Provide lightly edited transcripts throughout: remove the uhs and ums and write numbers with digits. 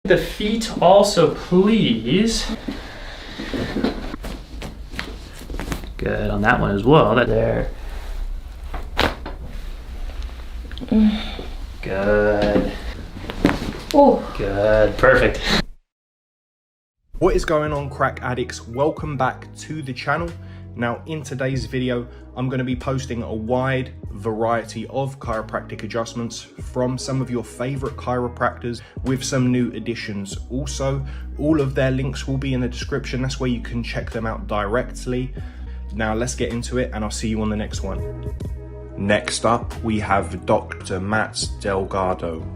The feet also, please. Good on that one as well. That there. Good. Oh. Good. Perfect. What is going on, crack addicts? Welcome back to the channel. Now in today's video, I'm going to be posting a wide variety of chiropractic adjustments from some of your favorite chiropractors with some new additions. Also, all of their links will be in the description. That's where you can check them out directly. Now let's get into it and I'll see you on the next one. Next up, we have Dr. Matt Delgado.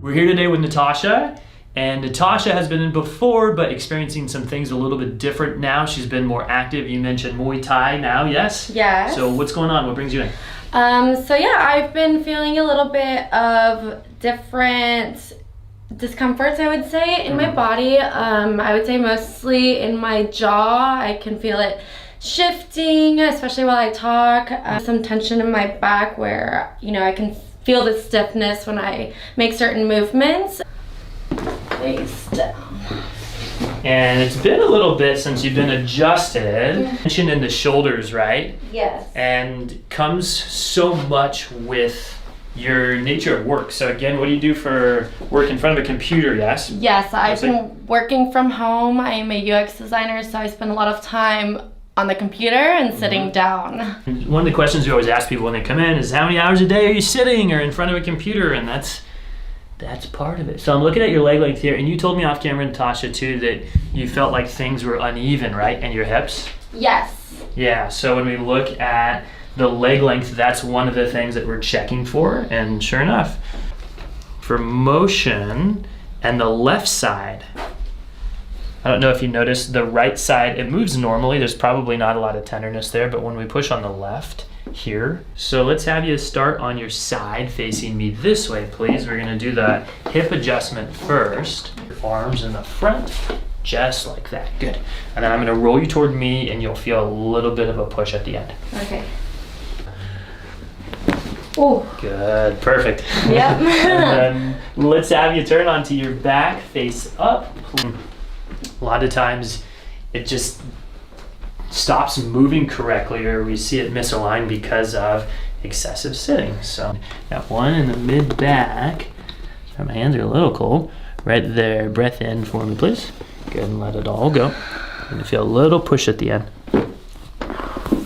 We're here today with Natasha. And Natasha has been in before, but experiencing some things a little bit different now. She's been more active. You mentioned Muay Thai now, yes? Yes. So what's going on? What brings you in? So yeah, I've been feeling a little bit of different discomforts, I would say, in my body. I would say mostly in my jaw. I can feel it shifting, especially while I talk. Some tension in my back where, you know, I can feel the stiffness when I make certain movements. Face down. And it's been a little bit since you've been adjusted. Tension in the shoulders, right? Yes. And comes so much with your nature of work. So again, what do you do for work in front of a computer, yes? Yes, I've been working from home. I'm a UX designer, so I spend a lot of time on the computer and sitting down. One of the questions we always ask people when they come in is how many hours a day are you sitting or in front of a computer? And that's part of it. So I'm looking at your leg length here, and you told me off camera, Natasha, too, that you felt like things were uneven, right? And your hips? Yes. Yeah, so when we look at the leg length, that's one of the things that we're checking for, and sure enough, for motion and the left side, I don't know if you noticed the right side, it moves normally. There's probably not a lot of tenderness there, but when we push on the left, here. So let's have you start on your side facing me this way, please. We're gonna do the hip adjustment first. Your arms in the front, just like that, good. And then I'm gonna roll you toward me and you'll feel a little bit of a push at the end. Okay. Oh. Good, perfect. Yep. And then let's have you turn onto your back, face up. A lot of times it just stops moving correctly, or we see it misaligned because of excessive sitting. So got one in the mid back. My hands are a little cold. Right there, breath in for me, please. Good, and let it all go. And feel a little push at the end.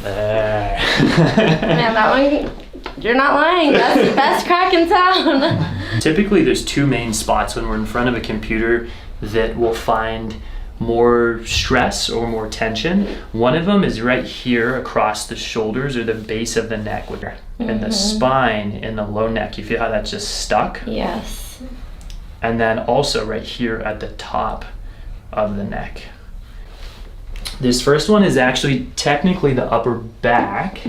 There. Man, that one, you're not lying. That's the best crack in town. Typically there's two main spots when we're in front of a computer that we'll find more stress or more tension. One of them is right here across the shoulders or the base of the neck, and the spine in the low neck. You feel how that's just stuck? Yes. And then also right here at the top of the neck. This first one is actually technically the upper back.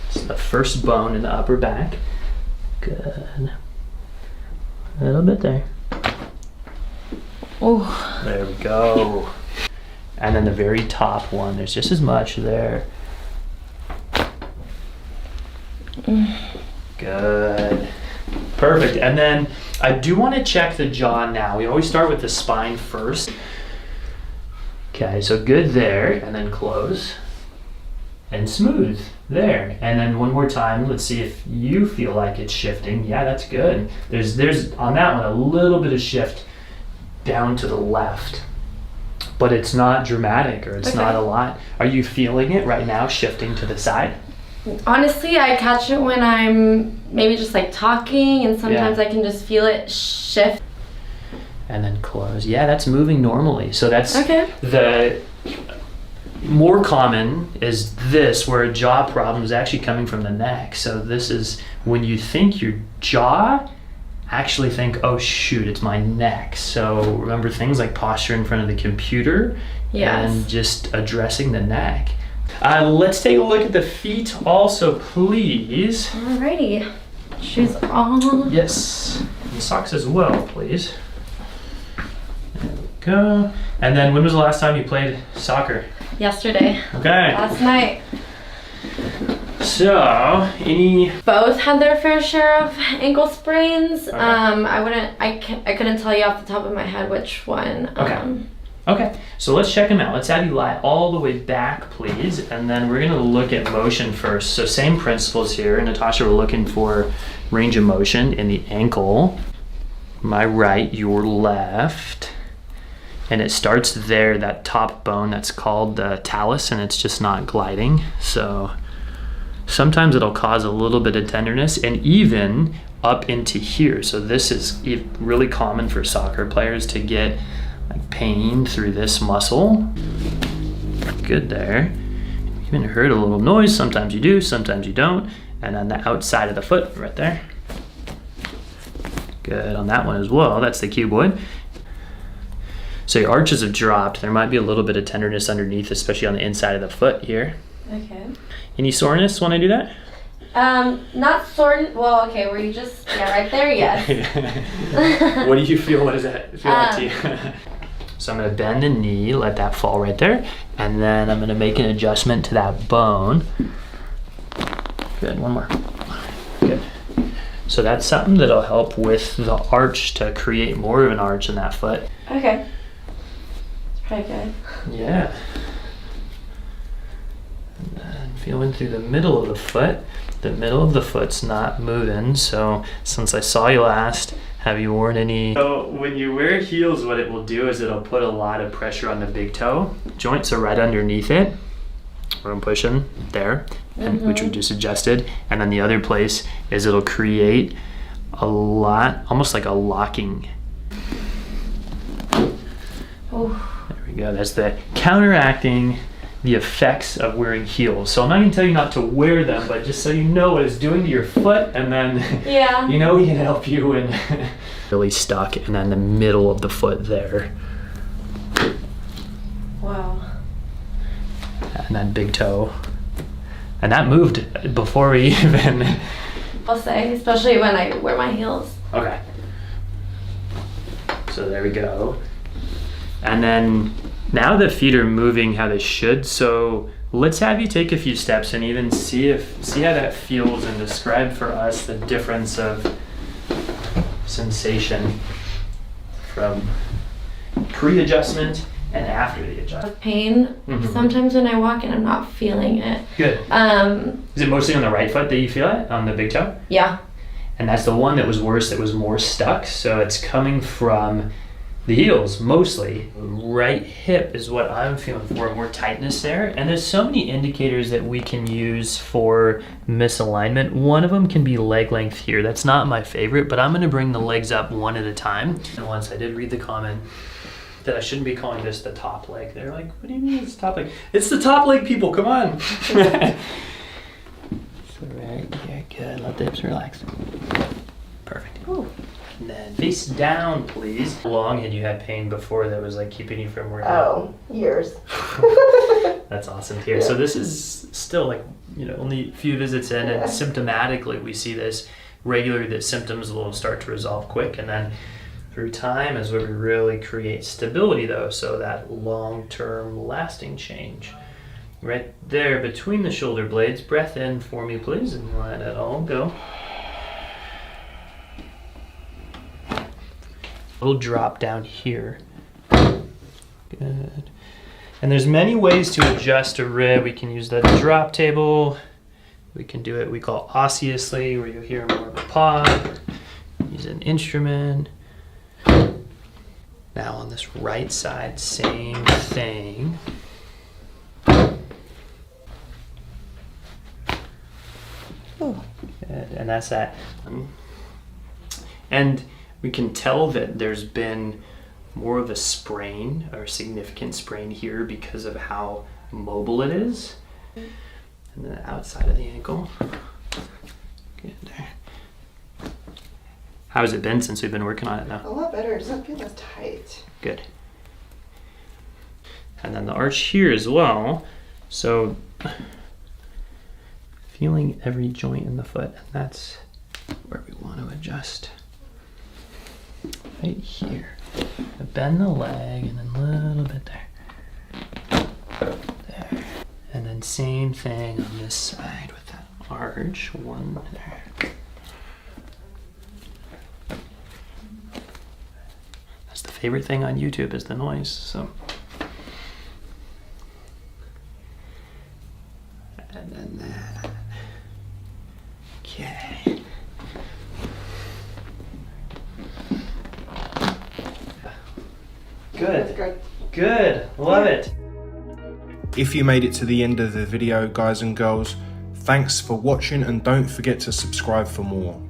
It's the first bone in the upper back. Good. A little bit there. Oh. There we go. And then the very top one, there's just as much there. Good. Perfect. And then I do want to check the jaw now. We always start with the spine first. Okay, so good there, and then close. And smooth there. And then one more time, let's see if you feel like it's shifting. Yeah, that's good. There's on that one a little bit of shift down to the left, but it's not dramatic, or it's not a lot. Are you feeling it right now shifting to the side? Honestly, I catch it when I'm maybe just like talking, and sometimes I can just feel it shift. And then close. Yeah, that's moving normally. So that's the more common is this, where a jaw problem is actually coming from the neck. So this is when you think your jaw, actually think, oh shoot, it's my neck. So remember things like posture in front of the computer and just addressing the neck. Let's take a look at the feet also, please. Alrighty. Shoes on. Yes. And socks as well, please. There we go. And then when was the last time you played soccer? Yesterday. Okay. Last night. So, any... Both had their fair share of ankle sprains. Okay. I couldn't tell you off the top of my head which one. Okay. Okay, so let's check them out. Let's have you lie all the way back, please, and then we're gonna look at motion first. So same principles here. Natasha, we're looking for range of motion in the ankle. My right, your left. And it starts there, that top bone, that's called the talus, and it's just not gliding. So sometimes it'll cause a little bit of tenderness and even up into here. So this is really common for soccer players to get like pain through this muscle. Good there. Even heard a little noise. Sometimes you do, sometimes you don't. And on the outside of the foot, right there. Good on that one as well. That's the cuboid. So your arches have dropped. There might be a little bit of tenderness underneath, especially on the inside of the foot here. Okay. Any soreness when I do that? Not sore. Well, okay, were you just, right there, yes. What do you feel? What does that feel like to you? So I'm gonna bend the knee, let that fall right there, and then I'm gonna make an adjustment to that bone. Good, one more. Good. So that's something that'll help with the arch to create more of an arch in that foot. Okay. It's pretty good. Yeah. And then feeling through the middle of the foot. The middle of the foot's not moving, so since I saw you last, have you worn any? So when you wear heels, what it will do is it'll put a lot of pressure on the big toe. Joints are right underneath it, where I'm pushing there, and which we just adjusted. And then the other place is it'll create a lot, almost like a locking. Oh. There we go. That's the counteracting the effects of wearing heels. So I'm not gonna tell you not to wear them, but just so you know what it's doing to your foot, and then you know we can help you and really stuck, and then the middle of the foot there. Wow. And then big toe. And that moved before we even... I'll say, especially when I wear my heels. Okay. So there we go. And then now the feet are moving how they should, so let's have you take a few steps and even see how that feels, and describe for us the difference of sensation from pre-adjustment and after the adjustment. Pain. Sometimes when I walk and I'm not feeling it. Good. Is it mostly on the right foot that you feel it, on the big toe? Yeah. And that's the one that was worse, that was more stuck, so it's coming from the heels mostly. Right hip is what I'm feeling for, more tightness there. And there's so many indicators that we can use for misalignment. One of them can be leg length here. That's not my favorite, but I'm gonna bring the legs up one at a time. And once I did read the comment that I shouldn't be calling this the top leg. They're like, what do you mean it's top leg? It's the top leg, people, come on. So right here, good, let the hips relax. Perfect. Ooh. And then face down, please. How long had you had pain before that was like keeping you from working? Oh, years. That's awesome to hear. So this is still like, only a few visits in, and symptomatically we see this regularly, that symptoms will start to resolve quick, and then through time is where we really create stability though, so that long-term lasting change. Right there between the shoulder blades, breath in for me please, and let it all go. Little drop down here. Good. And there's many ways to adjust a rib. We can use the drop table. We can do it, we call osseously, where you hear more of a pop. Use an instrument. Now on this right side, same thing. Oh. Good. And that's that. And we can tell that there's been more of a sprain, or significant sprain here, because of how mobile it is. And then the outside of the ankle. Good there. How has it been since we've been working on it now? A lot better. It doesn't feel as tight. Good. And then the arch here as well. So feeling every joint in the foot, and that's where we want to adjust. Right here. Bend the leg, and then a little bit there. There. And then same thing on this side with that arch. One. That's the favorite thing on YouTube is the noise. So. And then that. Okay. Good. Good. Good. Love it. If you made it to the end of the video, guys and girls, thanks for watching and don't forget to subscribe for more.